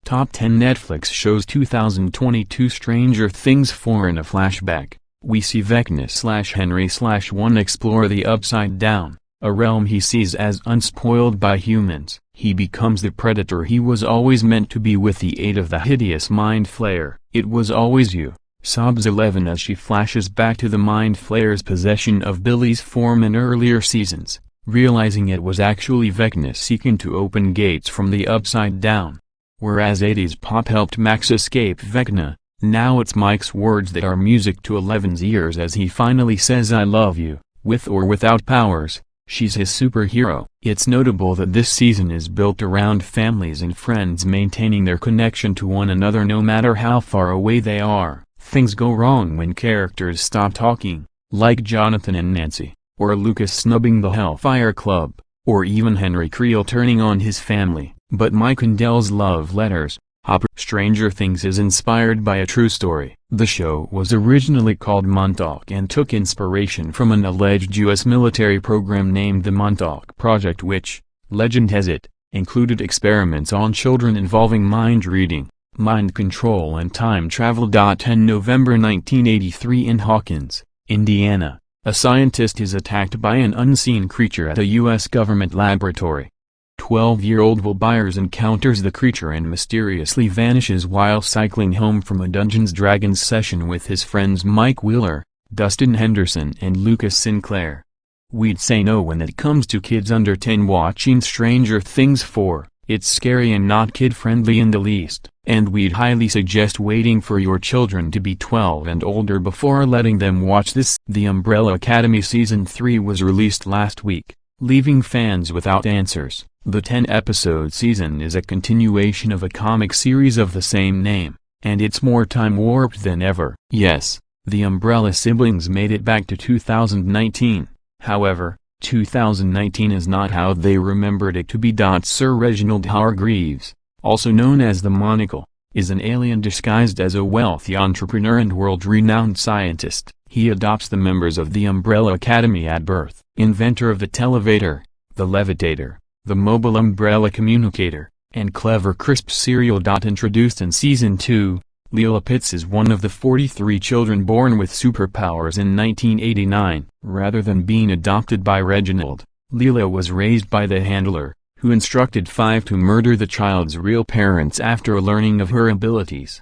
Top 10 Netflix shows 2022. Stranger Things 4. In a flashback, we see Vecna/Henry/1 explore the Upside Down, a realm he sees as unspoiled by humans. He becomes the predator he was always meant to be with the aid of the hideous Mind Flayer. "It was always you," sobs Eleven as she flashes back to the Mind Flayer's possession of Billy's form in earlier seasons, realizing it was actually Vecna seeking to open gates from the Upside Down. Whereas 80s pop helped Max escape Vecna, now it's Mike's words that are music to Eleven's ears as he finally says "I love you." With or without powers, she's his superhero. It's notable that this season is built around families and friends maintaining their connection to one another no matter how far away they are. Things go wrong when characters stop talking, like Jonathan and Nancy, or Lucas snubbing the Hellfire Club, or even Henry Creel turning on his family. But Mike and Dell's love letters, Hopper. Stranger Things is inspired by a true story. The show was originally called Montauk and took inspiration from an alleged U.S. military program named the Montauk Project which, legend has it, included experiments on children involving mind reading, mind control and time travel. 10 November 1983 in Hawkins, Indiana, a scientist is attacked by an unseen creature at a U.S. government laboratory. 12-year-old Will Byers encounters the creature and mysteriously vanishes while cycling home from a Dungeons & Dragons session with his friends Mike Wheeler, Dustin Henderson and Lucas Sinclair. We'd say no when it comes to kids under 10 watching Stranger Things 4, it's scary and not kid-friendly in the least, and we'd highly suggest waiting for your children to be 12 and older before letting them watch this. The Umbrella Academy Season 3 was released last week, leaving fans without answers. The 10-episode season is a continuation of a comic series of the same name, and it's more time-warped than ever. Yes, the Umbrella siblings made it back to 2019, however, 2019 is not how they remembered it to be. Sir Reginald Hargreaves, also known as the Monocle, is an alien disguised as a wealthy entrepreneur and world-renowned scientist. He adopts the members of the Umbrella Academy at birth. Inventor of the Televator, the Levitator, the Mobile Umbrella Communicator, and Clever Crisp cereal. Introduced in Season 2, Leela Pitts is one of the 43 children born with superpowers in 1989. Rather than being adopted by Reginald, Leela was raised by the handler, who instructed Five to murder the child's real parents after learning of her abilities.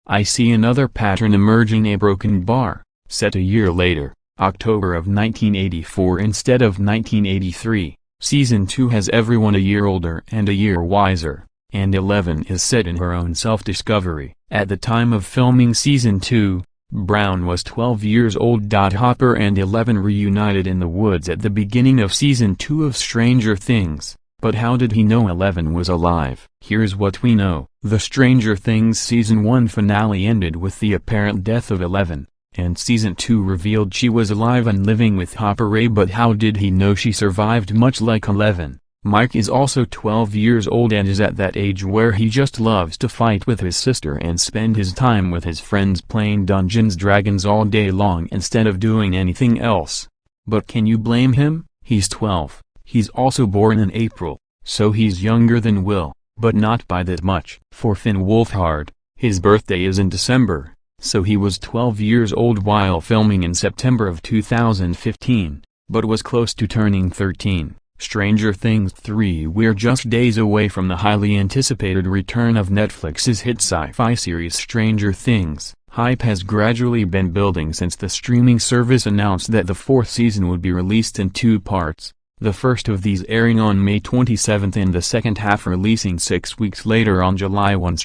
I see another pattern emerging. A broken bar, set a year later, October of 1984 instead of 1983. Season 2 has everyone a year older and a year wiser, and 11 is set in her own self-discovery. At the time of filming Season 2, Brown was 12 years old. Hopper and 11 reunited in the woods at the beginning of Season 2 of Stranger Things, but how did he know 11 was alive? Here's what we know. The Stranger Things Season 1 finale ended with the apparent death of 11. And Season 2 revealed she was alive and living with Hopper Ray. But how did he know she survived? Much like 11, Mike is also 12 years old and is at that age where he just loves to fight with his sister and spend his time with his friends playing Dungeons & Dragons all day long instead of doing anything else. But can you blame him? He's 12, he's also born in April, so he's younger than Will, but not by that much. For Finn Wolfhard, his birthday is in December. So he was 12 years old while filming in September of 2015, but was close to turning 13. Stranger Things 3. We're just days away from the highly anticipated return of Netflix's hit sci-fi series Stranger Things. Hype has gradually been building since the streaming service announced that the 4th season would be released in 2 parts. The first of these airing on May 27 and the second half releasing 6 weeks later on July 1.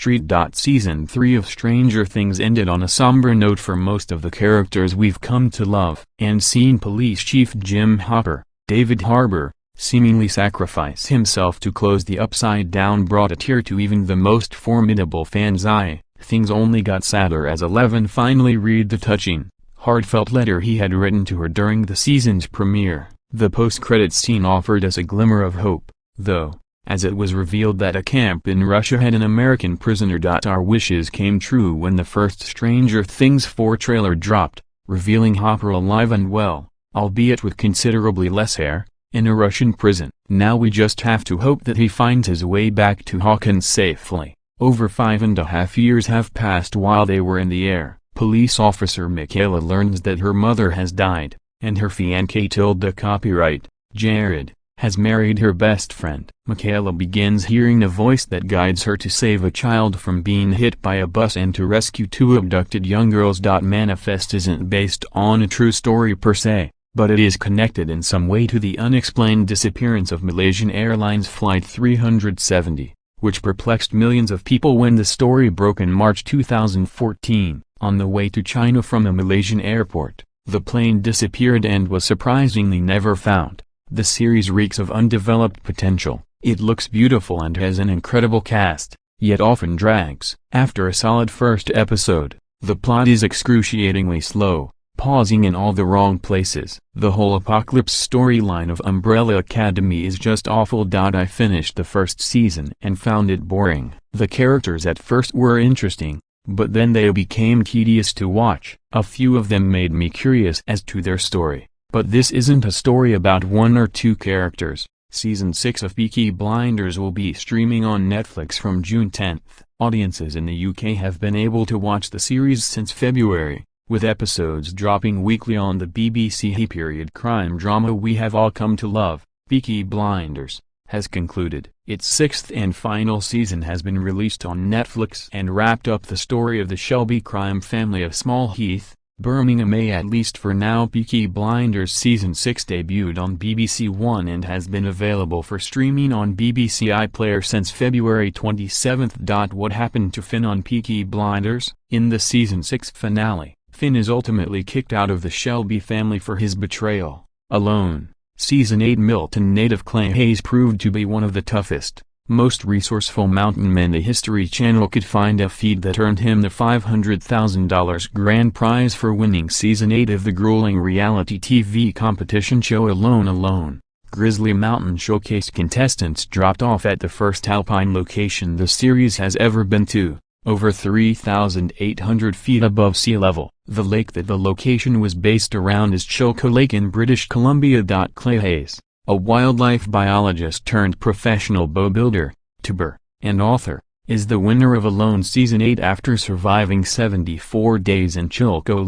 Season 3 of Stranger Things ended on a somber note for most of the characters we've come to love. And seeing Police Chief Jim Hopper, David Harbour, seemingly sacrifice himself to close the Upside Down brought a tear to even the most formidable fan's eye. Things only got sadder as 11 finally read the touching, heartfelt letter he had written to her during the season's premiere. The post-credits scene offered us a glimmer of hope, though, as it was revealed that a camp in Russia had an American prisoner. Our wishes came true when the first Stranger Things 4 trailer dropped, revealing Hopper alive and well, albeit with considerably less hair, in a Russian prison. Now we just have to hope that he finds his way back to Hawkins safely. Over 5.5 years have passed while they were in the air. Police officer Michaela learns that her mother has died, and her fiancé copyright, Jared, has married her best friend. Michaela begins hearing a voice that guides her to save a child from being hit by a bus and to rescue two abducted young girls. Manifest isn't based on a true story per se, but it is connected in some way to the unexplained disappearance of Malaysian Airlines Flight 370, which perplexed millions of people when the story broke in March 2014. On the way to China from a Malaysian airport, the plane disappeared and was surprisingly never found. The series reeks of undeveloped potential. It looks beautiful and has an incredible cast, yet often drags. After a solid first episode, the plot is excruciatingly slow, pausing in all the wrong places. The whole apocalypse storyline of Umbrella Academy is just awful. I finished the first season and found it boring. The characters at first were interesting, but then they became tedious to watch. A few of them made me curious as to their story. But this isn't a story about one or two characters. Season 6 of Peaky Blinders will be streaming on Netflix from June 10th. Audiences in the UK have been able to watch the series since February, with episodes dropping weekly on the BBC. Period crime drama we have all come to love, Peaky Blinders, has concluded. Its sixth and final season has been released on Netflix and wrapped up the story of the Shelby crime family of Small Heath, Birmingham. At least for now. Peaky Blinders Season 6 debuted on BBC One and has been available for streaming on BBC iPlayer since February 27. What happened to Finn on Peaky Blinders? In the Season 6 finale, Finn is ultimately kicked out of the Shelby family for his betrayal. Alone, Season 8 Milton native Clay Hayes proved to be one of the toughest, most resourceful mountain men the History Channel could find, a feat that earned him the $500,000 grand prize for winning Season 8 of the grueling reality TV competition show Alone. Grizzly Mountain showcased contestants dropped off at the first alpine location the series has ever been to, over 3,800 feet above sea level. The lake that the location was based around is Chilko Lake in British Columbia. Clay Hayes, a wildlife biologist turned professional bow builder, tuber, and author, is the winner of Alone Season 8 after surviving 74 days in Chilko